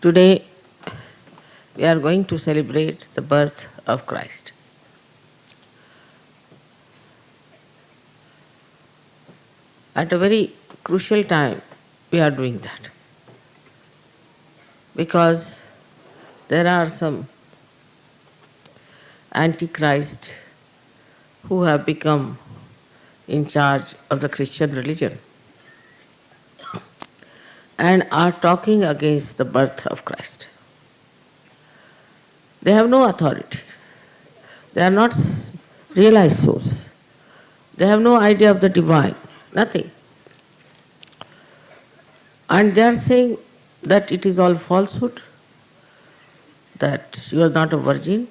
Today we are going to celebrate the birth of Christ. At a very crucial time we are doing that because there are some antichrist who have become in charge of the Christian religion and are talking against the birth of Christ. They have no authority. They are not realized souls. They have no idea of the divine, nothing. And they are saying that it is all falsehood, that she was not a virgin,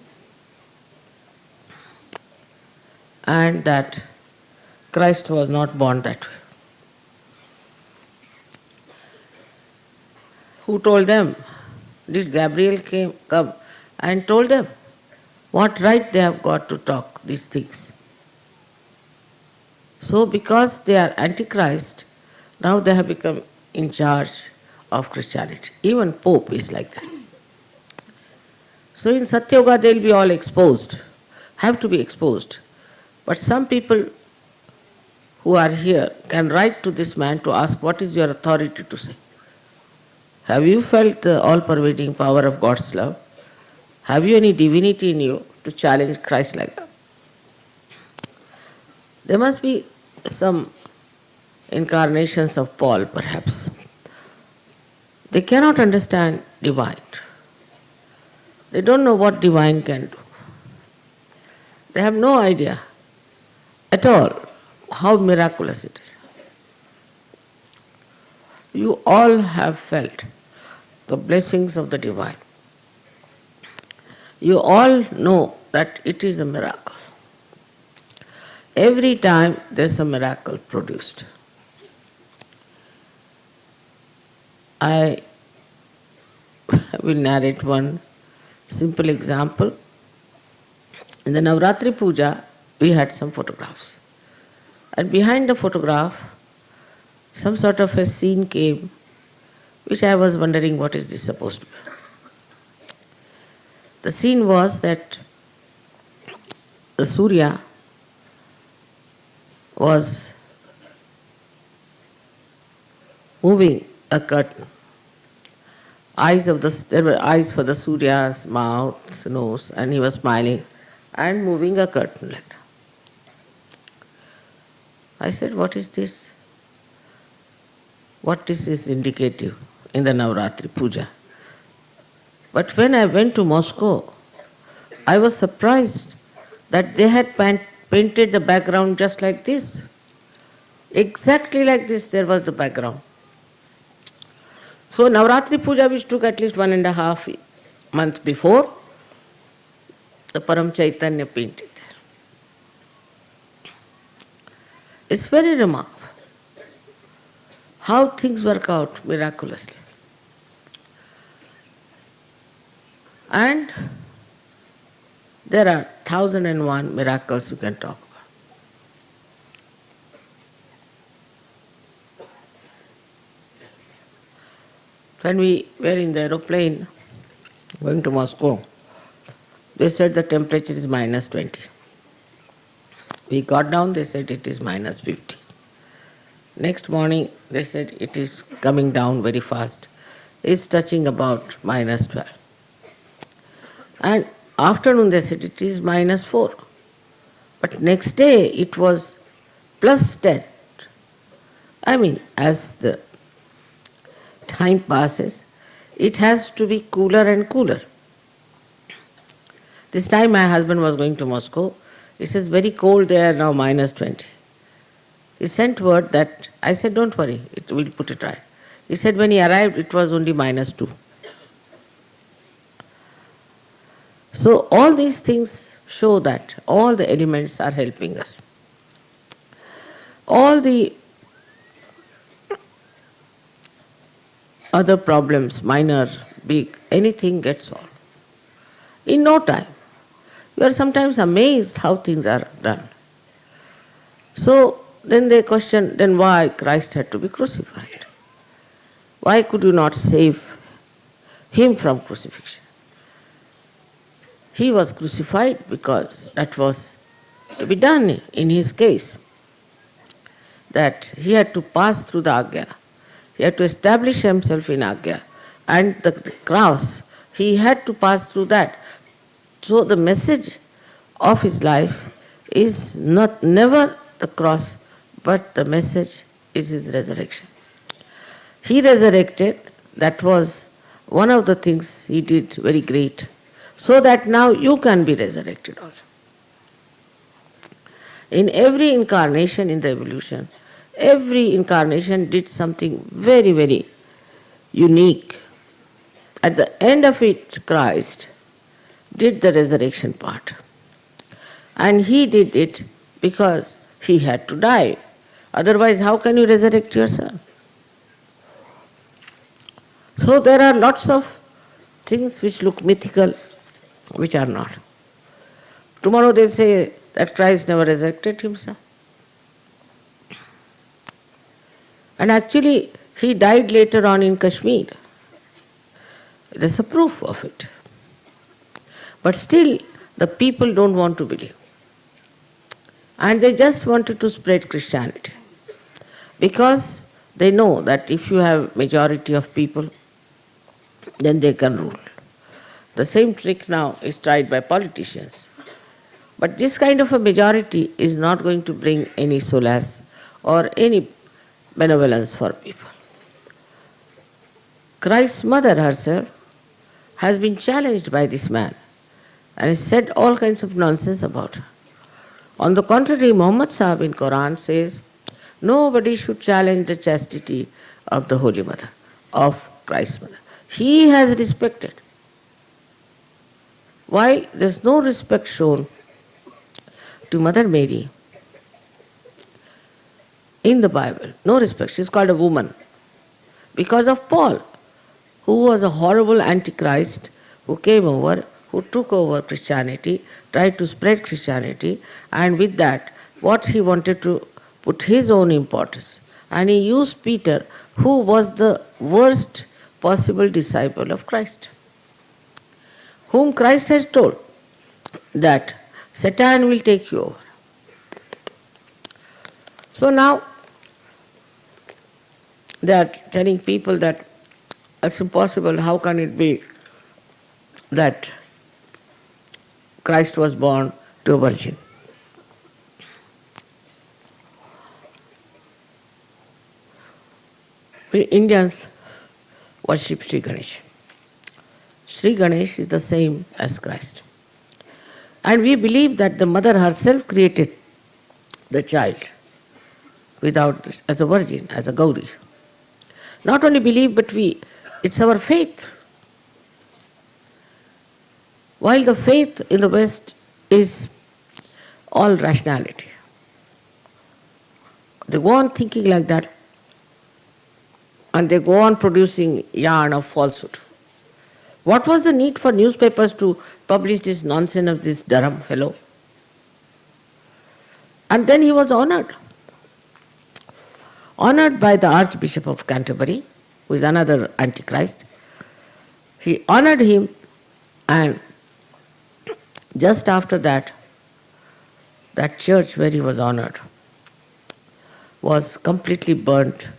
and that Christ was not born that way. Who told them? Did Gabriel come and told them? What right they have got to talk these things? So because they are antichrist, now they have become in charge of Christianity. Even Pope is like that. So in Satyoga they will be all exposed, have to be exposed. But some people who are here can write to this man to ask, what is your authority to say? Have you felt the all-pervading power of God's love? Have you any divinity in you to challenge Christ like that? There must be some incarnations of Paul, perhaps. They cannot understand divine. They don't know what divine can do. They have no idea at all how miraculous it is. You all have felt the blessings of the divine. You all know that it is a miracle. Every time there's a miracle produced. I will narrate one simple example. In the Navratri Puja, we had some photographs. And behind the photograph, some sort of a scene came, which I was wondering what is this supposed to be. The scene was that the Surya was moving a curtain. There were eyes for the Surya's mouth, nose, and he was smiling and moving a curtain like that. I said, what is this? What this is indicative in the Navratri Puja? But when I went to Moscow, I was surprised that they had painted the background just like this. Exactly like this there was the background. So Navratri Puja, which took at least 1.5 months before, the Param Chaitanya painted there. It's very remarkable how things work out miraculously. And there are 1,001 miracles you can talk about. When we were in the aeroplane going to Moscow, they said the temperature is -20. We got down, they said it is -50. Next morning, they said it is coming down very fast. It's touching about -12. And afternoon, they said it is -4. But next day, it was +10. I mean, as the time passes, it has to be cooler and cooler. This time my husband was going to Moscow. He says, very cold there now, -20. He sent word that, I said, don't worry, we'll put it right. He said when he arrived, it was only -2. So all these things show that all the elements are helping us. All the other problems, minor, big, anything gets solved in no time. You are sometimes amazed how things are done. So then they question, then why Christ had to be crucified? Why could you not save him from crucifixion. He was crucified because that was to be done in his case, that he had to pass through the Agya. He had to establish himself in Agya. And the cross, he had to pass through that. So the message of his life is never the cross, but the message is his resurrection. He resurrected, that was one of the things he did very great, so that now you can be resurrected also. In every incarnation in the evolution, every incarnation did something very, very unique. At the end of it, Christ did the resurrection part. And he did it because he had to die. Otherwise, how can you resurrect yourself? So there are lots of things which look mythical, which are not. Tomorrow they say that Christ never resurrected himself. And actually, he died later on in Kashmir. There's a proof of it. But still, the people don't want to believe. And they just wanted to spread Christianity. Because they know that if you have majority of people, then they can rule. The same trick now is tried by politicians. But this kind of a majority is not going to bring any solace or any benevolence for people. Christ's mother herself has been challenged by this man and has said all kinds of nonsense about her. On the contrary, Muhammad Sahib in Quran says, nobody should challenge the chastity of the Holy Mother, of Christ's mother. He has respected. While there is no respect shown to Mother Mary in the Bible, no respect. She is called a woman because of Paul, who was a horrible antichrist who came over, who took over Christianity, tried to spread Christianity, and with that, what he wanted to put his own importance. And he used Peter, who was the worst possible disciple of Christ, whom Christ has told that Satan will take you over. So now they are telling people that it's impossible, how can it be that Christ was born to a virgin? We Indians worship Sri Ganesh. Sri Ganesh is the same as Christ. And we believe that the mother herself created the child as a virgin, as a Gauri. Not only believe, but it's our faith. While the faith in the West is all rationality. They go on thinking like that, and they go on producing yarn of falsehood. What was the need for newspapers to publish this nonsense of this Durham fellow? And then he was honored by the Archbishop of Canterbury, who is another Antichrist. He honored him, and just after that, that church where he was honored was completely burnt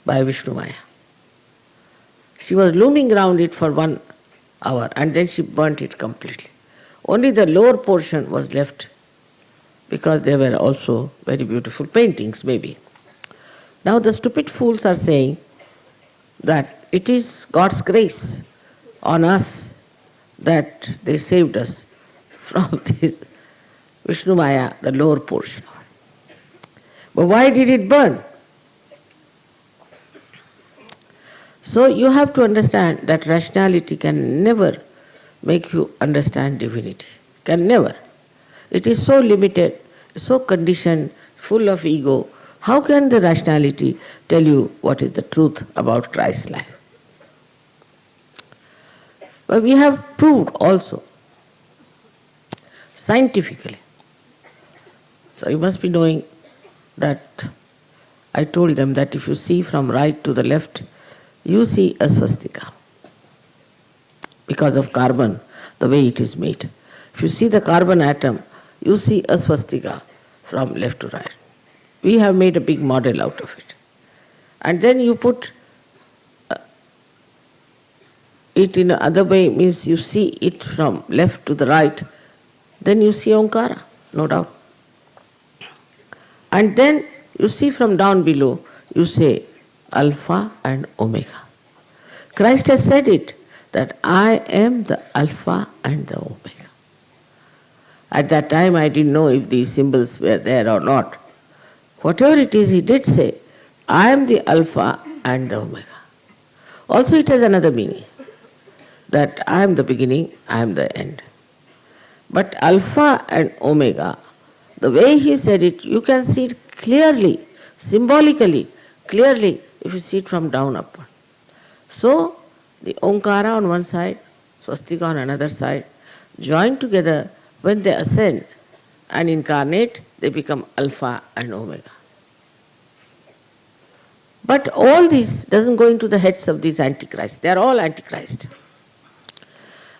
by Vishnu Maya. She was looming around it for 1 hour and then she burnt it completely. Only the lower portion was left because they were also very beautiful paintings, maybe. Now the stupid fools are saying that it is God's grace on us that they saved us from this Vishnu Maya, the lower portion. But why did it burn? So you have to understand that rationality can never make you understand divinity. Can never. It is so limited, so conditioned, full of ego. How can the rationality tell you what is the truth about Christ's life? But we have proved also, scientifically. So you must be knowing that I told them that if you see from right to the left, you see a swastika. because of carbon, the way it is made. If you see the carbon atom, you see a swastika from left to right. We have made a big model out of it. And then you put it in another way, means you see it from left to the right, then you see Omkara, no doubt. And then you see from down below, you say Alpha and Omega. Christ has said it, that I am the Alpha and the Omega. At that time I didn't know if these symbols were there or not. Whatever it is, he did say, I am the Alpha and the Omega. Also it has another meaning, that I am the beginning, I am the end. But Alpha and Omega, the way he said it, you can see it clearly, symbolically, clearly, if you see it from down upward. So, the Omkara on one side, Swastika on another side, joined together, when they ascend and incarnate, they become Alpha and Omega. But all this doesn't go into the heads of these antichrists. They are all antichrist.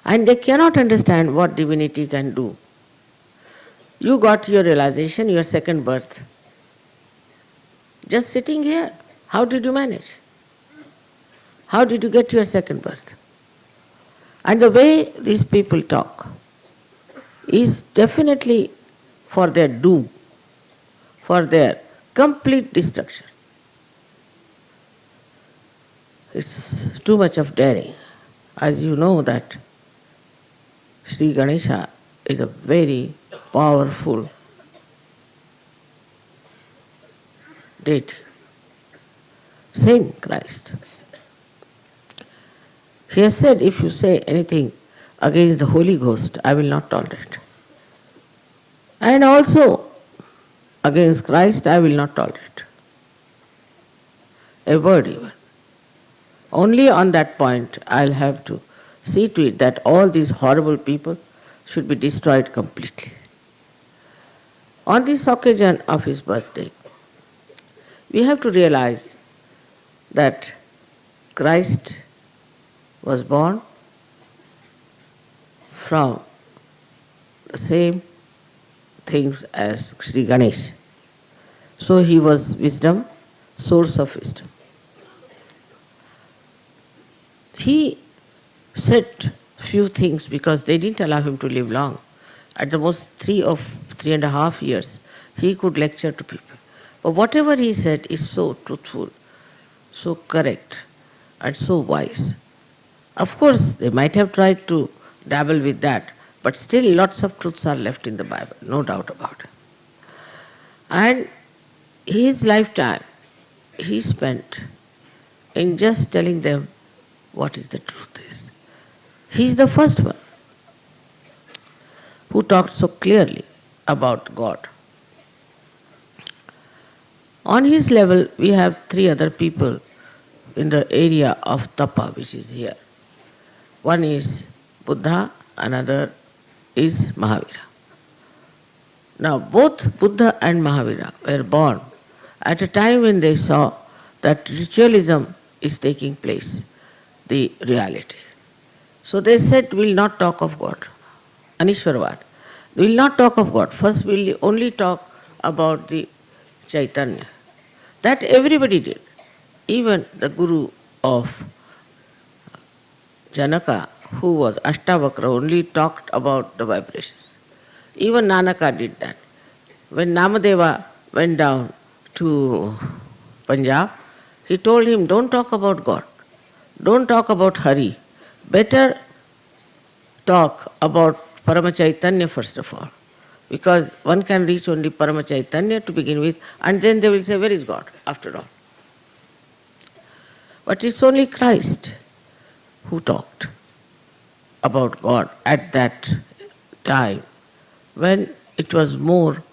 And they cannot understand what divinity can do. You got your realization, your second birth, just sitting here. How did you manage? How did you get your second birth? And the way these people talk is definitely for their doom, for their complete destruction. It's too much of daring. As you know that Sri Ganesha is a very powerful deity. Same Christ. He has said, if you say anything against the Holy Ghost, I will not tolerate. And also, against Christ, I will not tolerate. A word even. Only on that point, I'll have to see to it that all these horrible people should be destroyed completely. On this occasion of his birthday, we have to realize that Christ was born from the same things as Sri Ganesh. So he was wisdom, source of wisdom. He said few things because they didn't allow him to live long. At the most 3.5 years, he could lecture to people. But whatever he said is so truthful, so correct, and so wise. Of course, they might have tried to dabble with that, but still lots of truths are left in the Bible, no doubt about it. And his lifetime, he spent in just telling them what is the truth is. He is the first one who talked so clearly about God. On his level, we have 3 other people in the area of tapa, which is here. One is Buddha, another is Mahavira. Now, both Buddha and Mahavira were born at a time when they saw that ritualism is taking place, the reality. So they said, we'll not talk of God, Anishwarvad. We'll not talk of God. First, we'll only talk about the Chaitanya. That everybody did. Even the guru of Janaka, who was Ashtavakra, only talked about the vibrations. Even Nanaka did that. When Namadeva went down to Punjab, he told him, don't talk about God. Don't talk about Hari. Better talk about Paramachaitanya first of all. Because one can reach only Paramachaitanya to begin with, and then they will say, where is God, after all? But it's only Christ who talked about God at that time, when it was more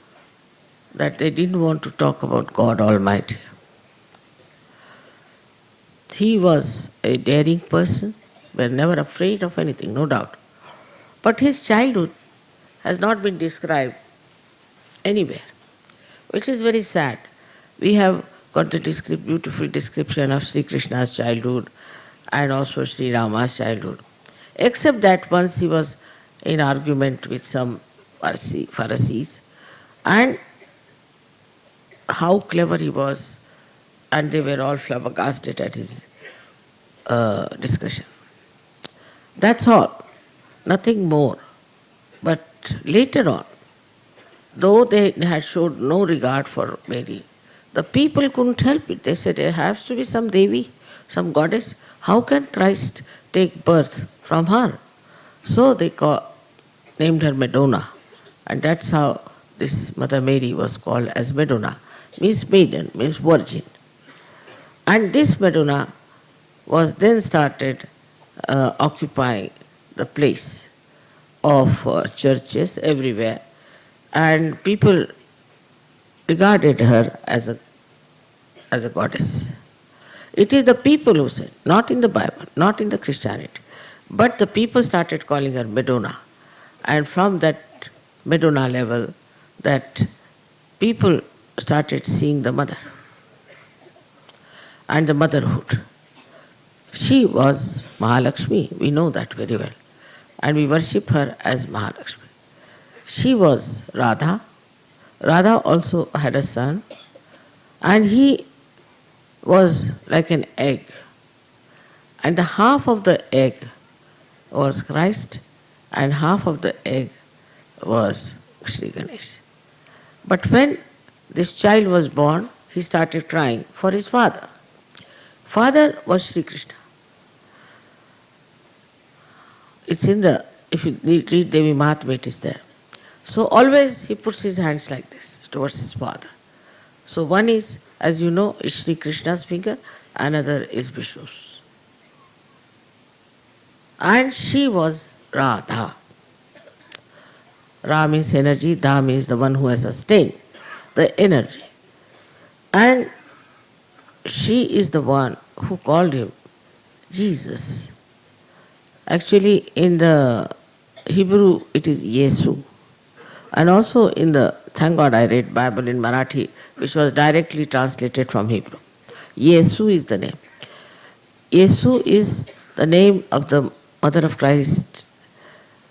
that they didn't want to talk about God Almighty. He was a daring person, were never afraid of anything, no doubt. But his childhood has not been described anywhere, which is very sad. We have got the beautiful description of Sri Krishna's childhood and also Sri Rama's childhood. except that once he was in argument with some Pharisees, and how clever he was, and they were all flabbergasted at his discussion. That's all, nothing more. But later on, though they had showed no regard for Mary, the people couldn't help it. They said there has to be some Devi, some goddess. How can Christ take birth from her? So they named her Madonna, and that's how this Mother Mary was called as Madonna. Means maiden, means virgin. And this Madonna was then started occupying the place of churches everywhere, and people regarded her as a goddess. It is the people who said, not in the Bible, not in the Christianity, but the people started calling her Madonna. And from that Madonna level, that people started seeing the mother and the motherhood. She was Mahalakshmi, we know that very well, and we worship her as Mahalakshmi. She was Radha. Radha also had a son, and he was like an egg. And the half of the egg was Christ, and half of the egg was Sri Ganesh. But when this child was born, he started crying for his father. Father was Sri Krishna. It's in the, if you read Devi Mahatmya, it is there. So always he puts his hands like this towards his father. So one is, as you know, is Sri Krishna's finger, another is Vishnu's. And she was Radha. Ra means energy, Da means the one who has sustained the energy. And she is the one who called him Jesus. Actually, in the Hebrew, it is Yesu. And also in the, thank God I read Bible in Marathi, which was directly translated from Hebrew. Yesu is the name. Yesu is the name of the mother of Christ,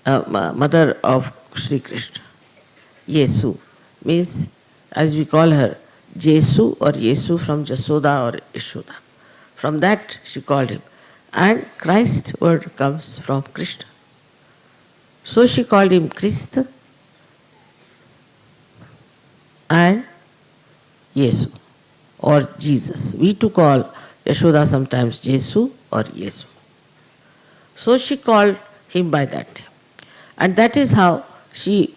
mother of Sri Krishna. Yesu means, as we call her, Jesu or Yesu from Jasoda or Yashoda. From that she called him. And Christ word comes from Krishna. So she called him Christ and Yesu or Jesus. We too call Yashoda sometimes Jesu or Yesu. So she called him by that name. And that is how she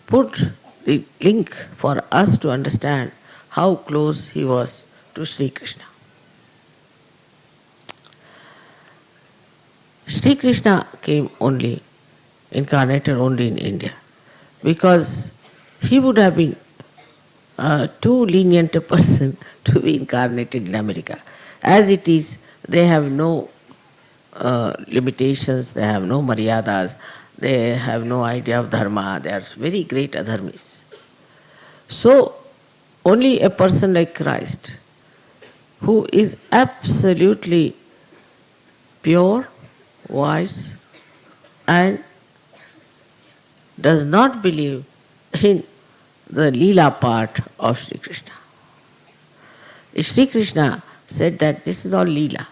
put the link for us to understand how close he was to Sri Krishna. Sri Krishna came only, incarnated only in India, because he would have been too lenient a person to be incarnated in America. As it is, they have no limitations, they have no maryadas, they have no idea of dharma, they are very great adharmis. So, only a person like Christ, who is absolutely pure, wise, and does not believe in the Leela part of Sri Krishna. Sri Krishna said that this is all Leela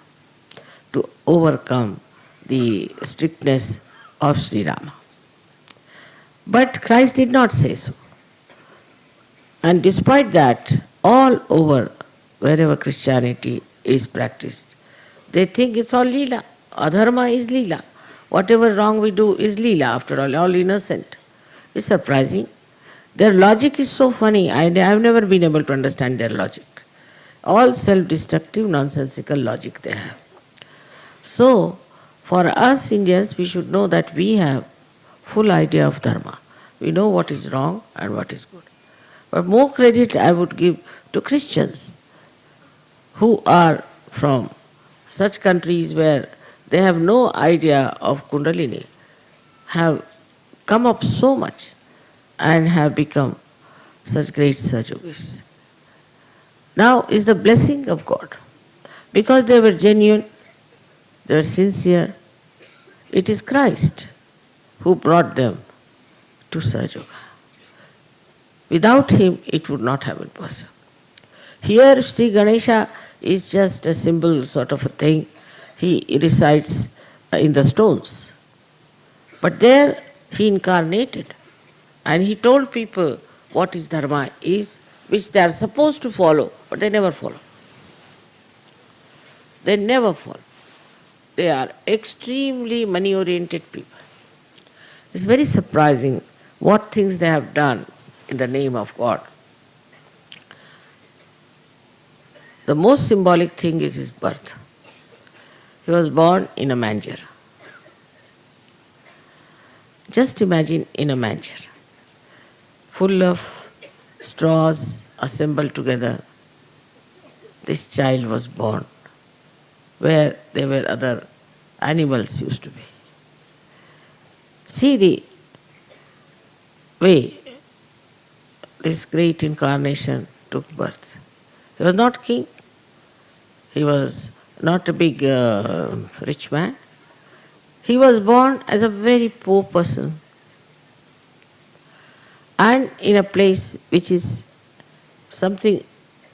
to overcome the strictness of Sri Rama. But Christ did not say so. And despite that, all over, wherever Christianity is practiced, they think it's all Leela. Adharma is Leela. Whatever wrong we do is Leela, after all innocent. It's surprising. Their logic is so funny. I have never been able to understand their logic. All self-destructive, nonsensical logic they have. So, for us Indians, we should know that we have full idea of dharma. We know what is wrong and what is good. But more credit I would give to Christians who are from such countries where they have no idea of Kundalini, have come up so much and have become such great Sahaja-yogis. Now is the blessing of God. Because they were genuine, they were sincere, It is Christ who brought them to Sahaja Yoga. Without him, it would not have been possible. Here, Sri Ganesha is just a symbol sort of a thing. He resides in the stones. But there, he incarnated. And he told people what his dharma is, which they are supposed to follow, but they never follow. They never follow. They are extremely money-oriented people. It's very surprising what things they have done in the name of God. The most symbolic thing is his birth. He was born in a manger. Just imagine in a manger, full of straws assembled together. This child was born where there were other animals used to be. See the way this great incarnation took birth. He was not king. He was not a big rich man. He was born as a very poor person and in a place which is something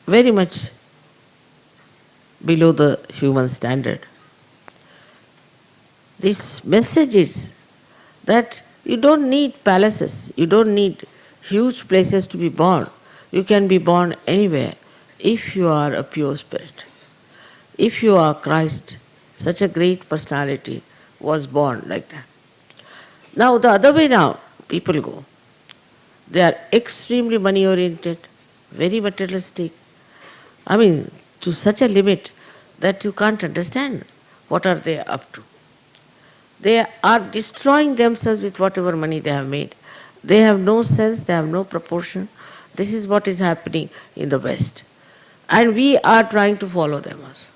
very much below the human standard. This message is that you don't need palaces, you don't need huge places to be born. You can be born anywhere if you are a pure spirit. If you are Christ, such a great personality was born like that. Now the other way now, people go. They are extremely money oriented, very materialistic. I mean, to such a limit that you can't understand what are they up to. They are destroying themselves with whatever money they have made. They have no sense, they have no proportion. This is what is happening in the West. And we are trying to follow them also.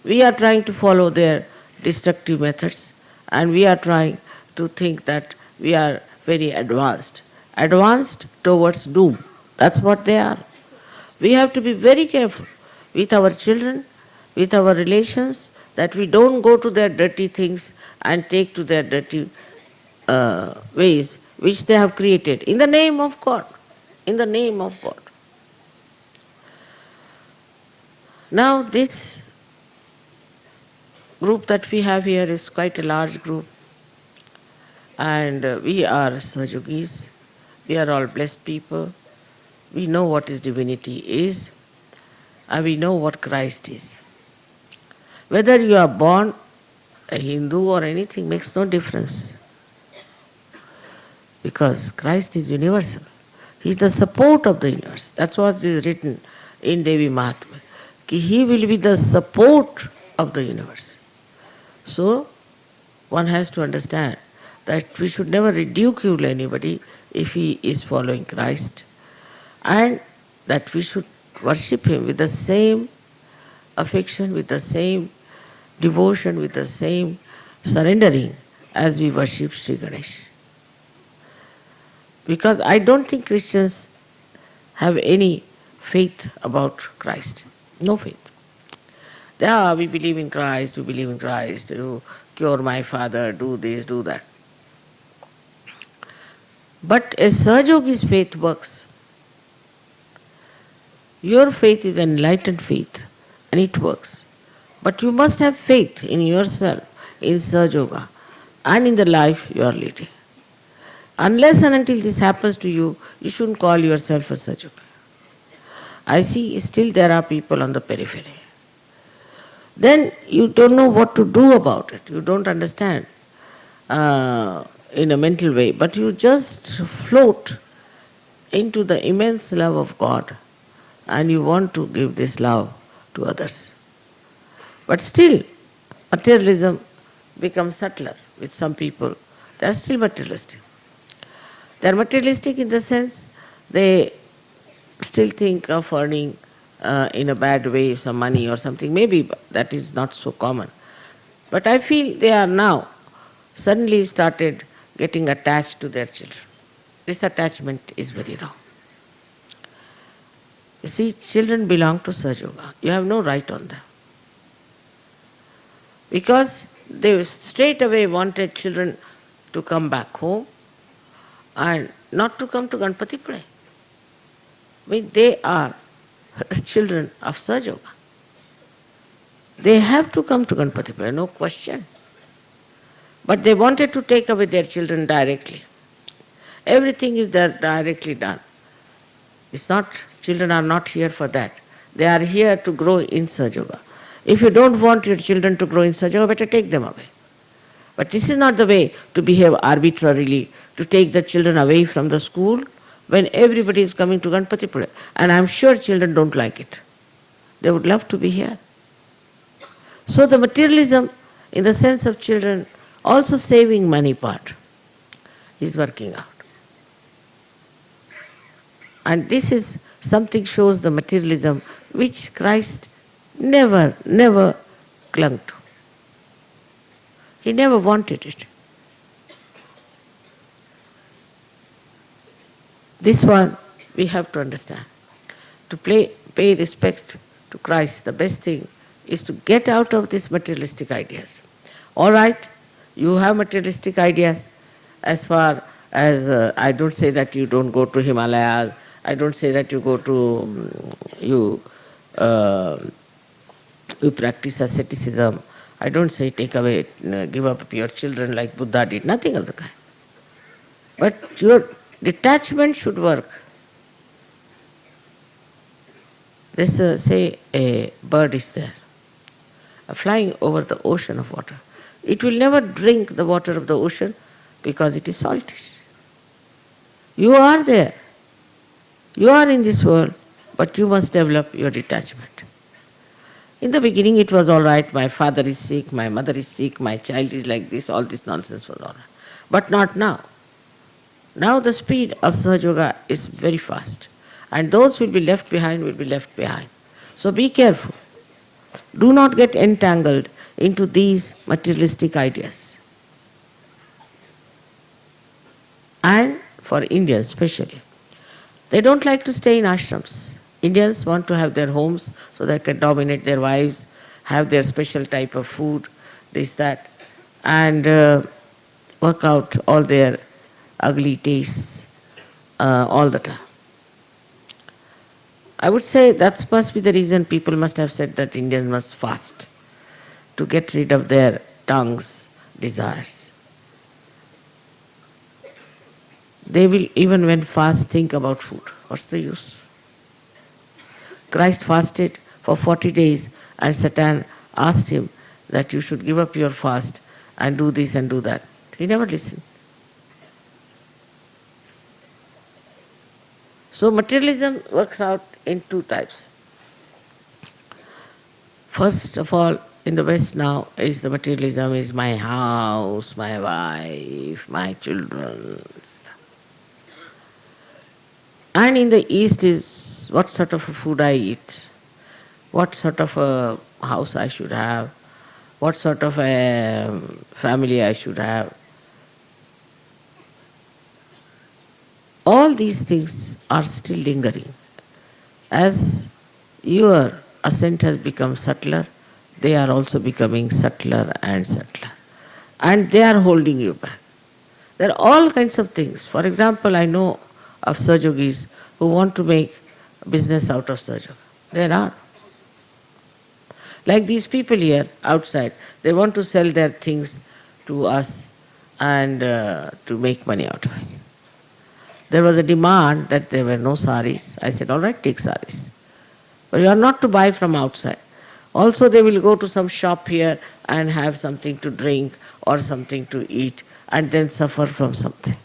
We are trying to follow their destructive methods, and we are trying to think that we are very advanced. Advanced towards doom. That's what they are. We have to be very careful with our children, with our relations, that we don't go to their dirty things and take to their dirty ways which they have created in the name of God. In the name of God. Now this group that we have here is quite a large group, and we are Sahajogis. We are all blessed people. We know what is divinity is, and we know what Christ is. Whether you are born a Hindu or anything makes no difference, because Christ is universal. He is the support of the universe. That's what is written in Devi Mahatmya. He will be the support of the universe. So, one has to understand that we should never ridicule anybody if he is following Christ, and that we should worship him with the same affection, with the same devotion, with the same surrendering as we worship Sri Ganesh. Because I don't think Christians have any faith about Christ. No faith. Yeah, we believe in Christ, you cure my father, do this, do that. But a Sahajogi's faith works. Your faith is an enlightened faith, and it works. But you must have faith in yourself, in Sahajoga, and in the life you are leading. Unless and until this happens to you, you shouldn't call yourself a Sahajogi. I see still there are people on the periphery. Then you don't know what to do about it. You don't understand in a mental way, but you just float into the immense love of God, and you want to give this love to others. But still, materialism becomes subtler with some people. They are still materialistic. They are materialistic in the sense they still think of earning in a bad way some money or something. Maybe that is not so common. But I feel they are now suddenly started getting attached to their children. This attachment is very wrong. You see, children belong to Sahajoga. You have no right on them. Because They straight away wanted children to come back home and not to come to Ganpati Pule. I mean, they are children of Sahaja. They have to come to Ganpati Pule, no question. But they wanted to take away their children directly. Everything is there directly done. It's not, children are not here for that. They are here to grow in Sahaja. If you don't want your children to grow in Sahaja, better take them away. But this is not the way to behave arbitrarily, to take the children away from the school when everybody is coming to Ganpati Pule. And I'm sure children don't like it. They would love to be here. So the materialism, in the sense of children, also saving money part, is working out. And this is something shows the materialism which Christ never clung to. He never wanted it. This one we have to understand. To pay respect to Christ, the best thing is to get out of these materialistic ideas. All right, you have materialistic ideas as far as I don't say that you don't go to Himalayas, I don't say that you go to, uh, you practice asceticism, I don't say take away, give up your children like Buddha did, nothing of the kind. But your detachment should work. Let's say a bird is there, flying over the ocean of water. It will never drink the water of the ocean because it is saltish. You are there. You are in this world, but you must develop your detachment. In the beginning it was all right, my father is sick, my mother is sick, my child is like this, all this nonsense was all right. But not now. Now the speed of Sahaja Yoga is very fast. And those who will be left behind will be left behind. So be careful. Do not get entangled into these materialistic ideas. And for Indians especially, they don't like to stay in ashrams. Indians want to have their homes so they can dominate their wives, have their special type of food, this, that, and work out all their ugly tastes all the time. I would say that must be the reason people must have said that Indians must fast to get rid of their tongue's desires. They will, even when fast, think about food. What's the use? Christ fasted for 40 days and Satan asked him that you should give up your fast and do this and do that. He never listened. So materialism works out in two types. First of all, in the West now, is the materialism is my house, my wife, my children. And in the East is what sort of a food I eat, what sort of a house I should have, what sort of a family I should have. All these things are still lingering. As your ascent has become subtler, they are also becoming subtler and subtler. And they are holding you back. There are all kinds of things. For example, I know of Sahajogis who want to make business out of Sahaja. There are. Like these people here outside, they want to sell their things to us and to make money out of us. There was a demand that there were no saris. I said, all right, take saris. But you are not to buy from outside. Also they will go to some shop here and have something to drink or something to eat and then suffer from something.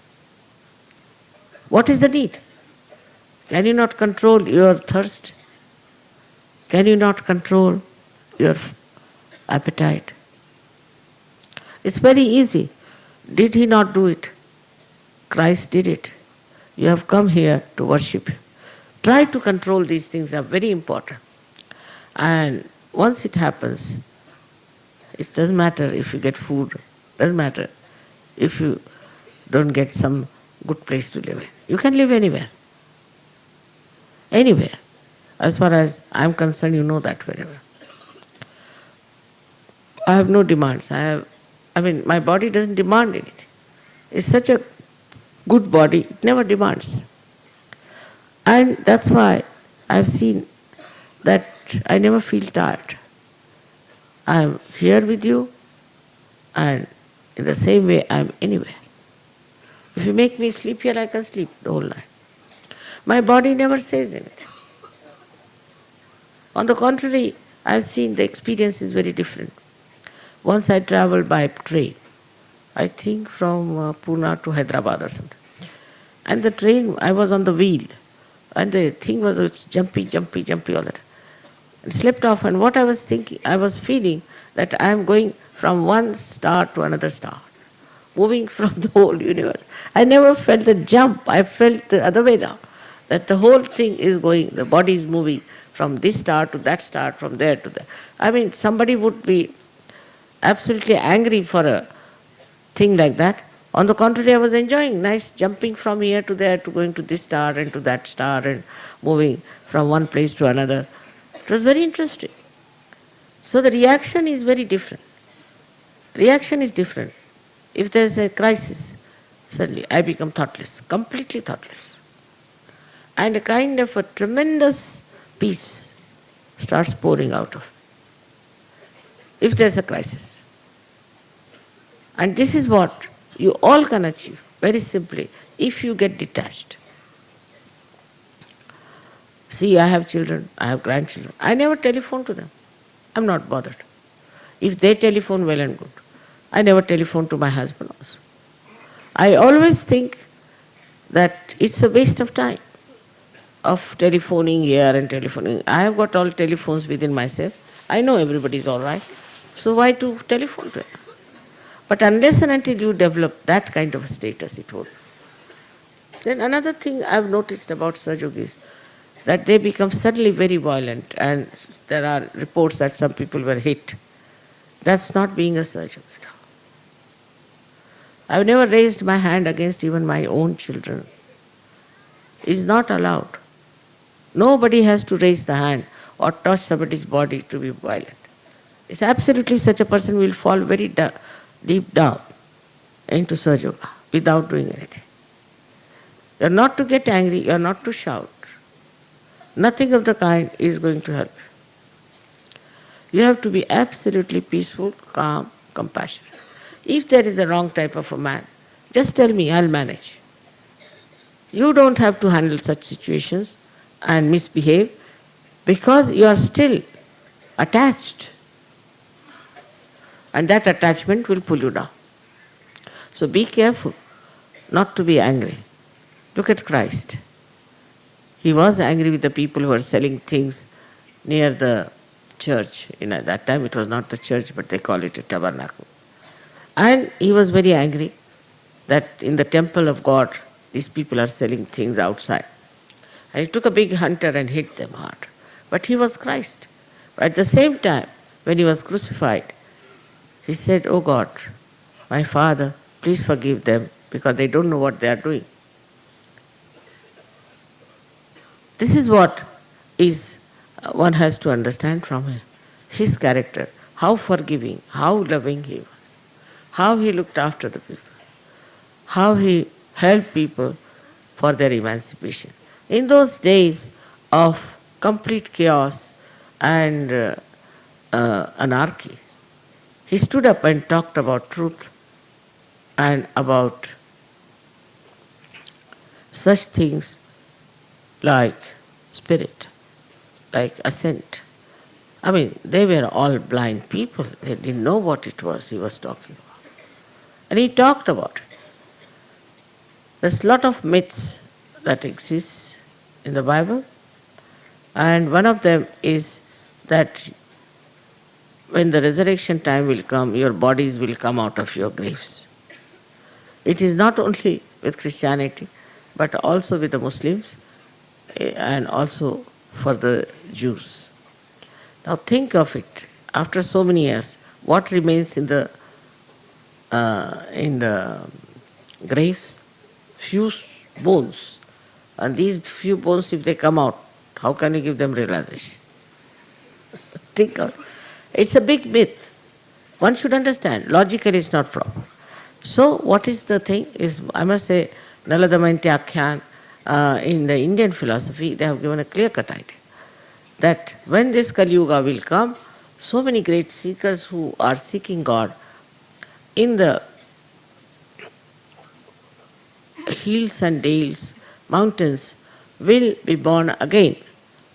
What is the need? Can you not control your thirst? Can you not control your appetite? It's very easy. Did he not do it? Christ did it. You have come here to worship him. Try to control these things, are very important. And once it happens, it doesn't matter if you get food, doesn't matter if you don't get some good place to live in. You can live anywhere. Anywhere. As far as I'm concerned, you know that very well. I have no demands. My body doesn't demand anything. It's such a good body, it never demands. And that's why I've seen that I never feel tired. I'm here with you, and in the same way I'm anywhere. If you make me sleep here, I can sleep the whole night. My body never says anything. On the contrary, I've seen the experience is very different. Once I traveled by train, I think from Pune to Hyderabad or something. And the train, I was on the wheel, and the thing was it's jumpy, jumpy, jumpy, all that. And slept off, and what I was thinking, I was feeling that I am going from one star to another star, moving from the whole universe. I never felt the jump, I felt the other way around, that the whole thing is going, the body is moving from this star to that star, from there to there. Somebody would be absolutely angry for a thing like that. On the contrary, I was enjoying nice jumping from here to there, to going to this star and to that star and moving from one place to another. It was very interesting. So the reaction is very different. Reaction is different. If there is a crisis, suddenly I become thoughtless, completely thoughtless. And a kind of a tremendous peace starts pouring out of me. If there is a crisis. And this is what you all can achieve, very simply, if you get detached. See, I have children, I have grandchildren. I never telephone to them. I'm not bothered. If they telephone, well and good. I never telephone to my husband also. I always think that it's a waste of time of telephoning here and telephoning. I have got all telephones within myself. I know everybody's all right. So why to telephone to them? But unless and until you develop that kind of status, it won't. Then another thing I've noticed about Sahaja Yoga is that they become suddenly very violent, and there are reports that some people were hit. That's not being a Sahaja Yogi. I've never raised my hand against even my own children. It's not allowed. Nobody has to raise the hand or touch somebody's body to be violent. It's absolutely such a person will fall very deep down into Sahaja Yoga without doing anything. You're not to get angry, you're not to shout. Nothing of the kind is going to help you. You have to be absolutely peaceful, calm, compassionate. If there is a wrong type of a man, just tell me, I'll manage. You don't have to handle such situations and misbehave because you are still attached. And that attachment will pull you down. So be careful not to be angry. Look at Christ. He was angry with the people who were selling things near the church. At that time it was not the church, but they call it a tabernacle. And he was very angry that in the temple of God, these people are selling things outside. And he took a big hunter and hit them hard. But he was Christ. At the same time, when he was crucified, he said, "Oh God, my Father, please forgive them because they don't know what they are doing." This is what one has to understand from his character, how forgiving, how loving he was, how he looked after the people, how he helped people for their emancipation. In those days of complete chaos and anarchy, he stood up and talked about truth and about such things like spirit, like ascent. They were all blind people. They didn't know what it was he was talking about. And he talked about it. There's a lot of myths that exist in the Bible, and one of them is that when the resurrection time will come, your bodies will come out of your graves. It is not only with Christianity, but also with the Muslims and also for the Jews. Now think of it, after so many years, what remains in the graves? Few bones. And these few bones, if they come out, how can you give them realization? Think of it. It's a big myth. One should understand, logically it's not proper. So what is the thing is, I must say, Nala Damayanti Akhyan, in the Indian philosophy, they have given a clear-cut idea that when this Kali Yuga will come, so many great seekers who are seeking God in the hills and dales, mountains, will be born again,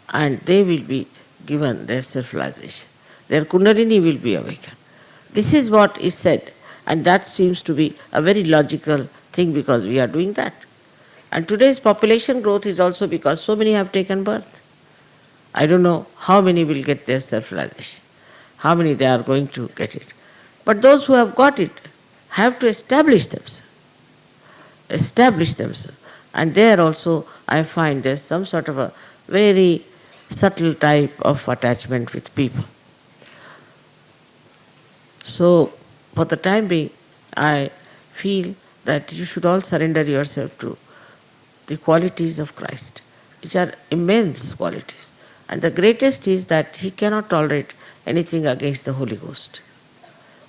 and they will be given their self-realization. Their Kundalini will be awakened. This is what is said, and that seems to be a very logical thing because we are doing that. And today's population growth is also because so many have taken birth. I don't know how many will get their self-realization, how many they are going to get it. But those who have got it have to establish themselves. Establish themselves. And there also I find there's some sort of a very subtle type of attachment with people. So, for the time being, I feel that you should all surrender yourself to the qualities of Christ, which are immense qualities. And the greatest is that He cannot tolerate anything against the Holy Ghost.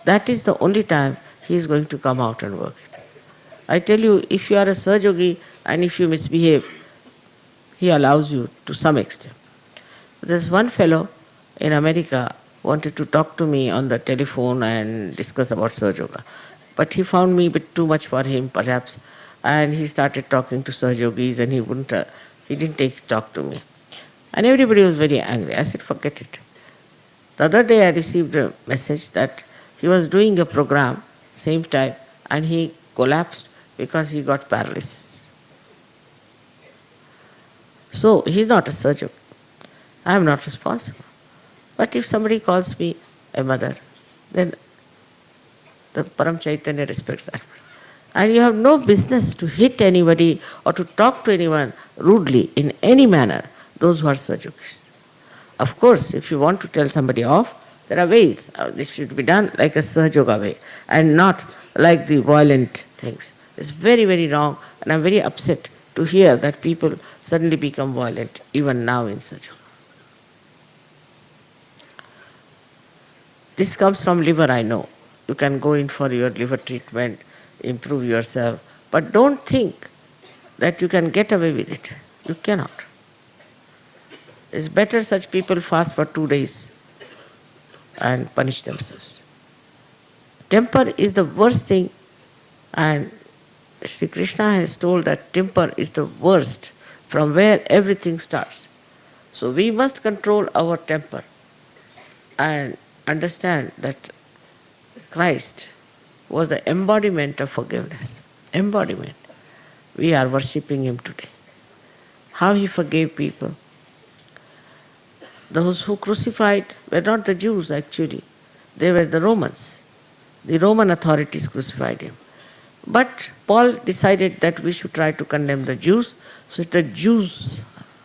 That is the only time He is going to come out and work it. I tell you, if you are a Sahajogi and if you misbehave, He allows you to some extent. There's one fellow in America wanted to talk to me on the telephone and discuss about Sahaja. But he found me a bit too much for him, perhaps, and he started talking to Sahajogis and he didn't talk to me. And everybody was very angry. I said, forget it. The other day I received a message that he was doing a program, same time, and he collapsed because he got paralysis. So he's not a surgeon. I am not responsible. But if somebody calls me a mother, then the Param Chaitanya respects that. And you have no business to hit anybody or to talk to anyone rudely in any manner, those who are Sahajogis. Of course, if you want to tell somebody off, there are ways. This should be done like a Sahajoga way and not like the violent things. It's very, very wrong, and I'm very upset to hear that people suddenly become violent, even now in Sahajoga. This comes from liver, I know. You can go in for your liver treatment, improve yourself, but don't think that you can get away with it. You cannot. It's better such people fast for 2 days and punish themselves. Temper is the worst thing, and Sri Krishna has told that temper is the worst, from where everything starts. So we must control our temper and understand that Christ was the embodiment of forgiveness. Embodiment. We are worshipping Him today. How He forgave people. Those who crucified were not the Jews actually. They were the Romans. The Roman authorities crucified Him. But Paul decided that we should try to condemn the Jews, so the Jews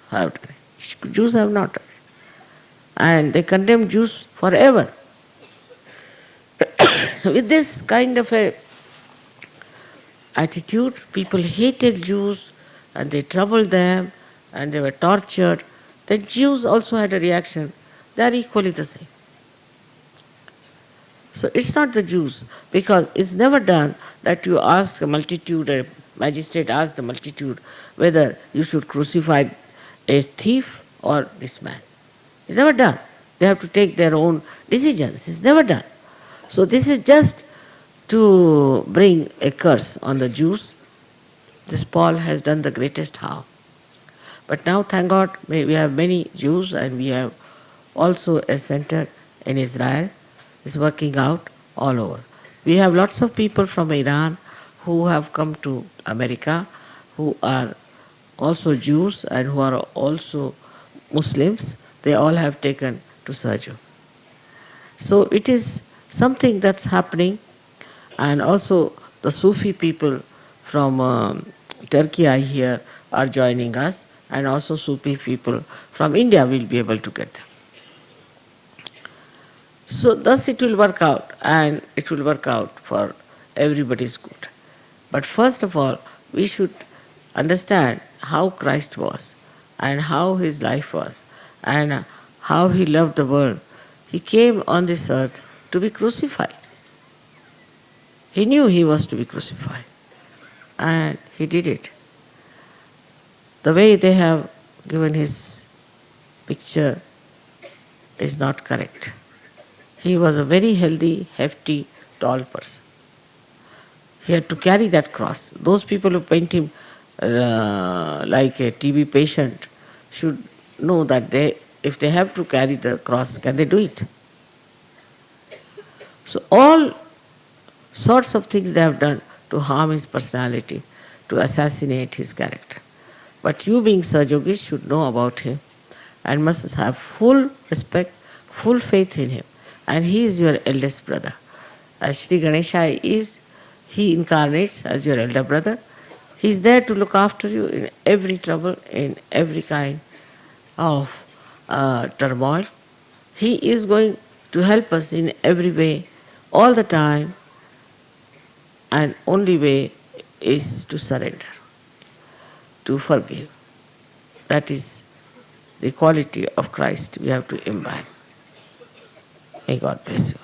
have done it. Jews have not done it. And they condemned Jews forever. With this kind of a attitude, people hated Jews and they troubled them and they were tortured. The Jews also had a reaction. They are equally the same. So it's not the Jews, because it's never done that you ask a multitude, a magistrate asks the multitude whether you should crucify a thief or this man. It's never done. They have to take their own decisions. It's never done. So this is just to bring a curse on the Jews. This Paul has done the greatest harm. But now, thank God, we have many Jews, and we have also a center in Israel. It's working out all over. We have lots of people from Iran who have come to America, who are also Jews and who are also Muslims. They all have taken to Sahaja. So it is something that's happening, and also the Sufi people from Turkey, I hear, are joining us, and also Sufi people from India will be able to get them. So thus it will work out, and it will work out for everybody's good. But first of all, we should understand how Christ was, and how His life was, and how He loved the world. He came on this earth to be crucified. He knew he was to be crucified, and he did it. The way they have given his picture is not correct. He was a very healthy, hefty, tall person. He had to carry that cross. Those people who paint him like a TB patient should know that if they have to carry the cross, can they do it? So all sorts of things they have done to harm his personality, to assassinate his character. But you being Sahajogi should know about him and must have full respect, full faith in him. And he is your eldest brother. As Sri Ganesha is, he incarnates as your elder brother. He is there to look after you in every trouble, in every kind of turmoil. He is going to help us in every way, all the time, and only way is to surrender, to forgive. That is the quality of Christ we have to imbibe. May God bless you.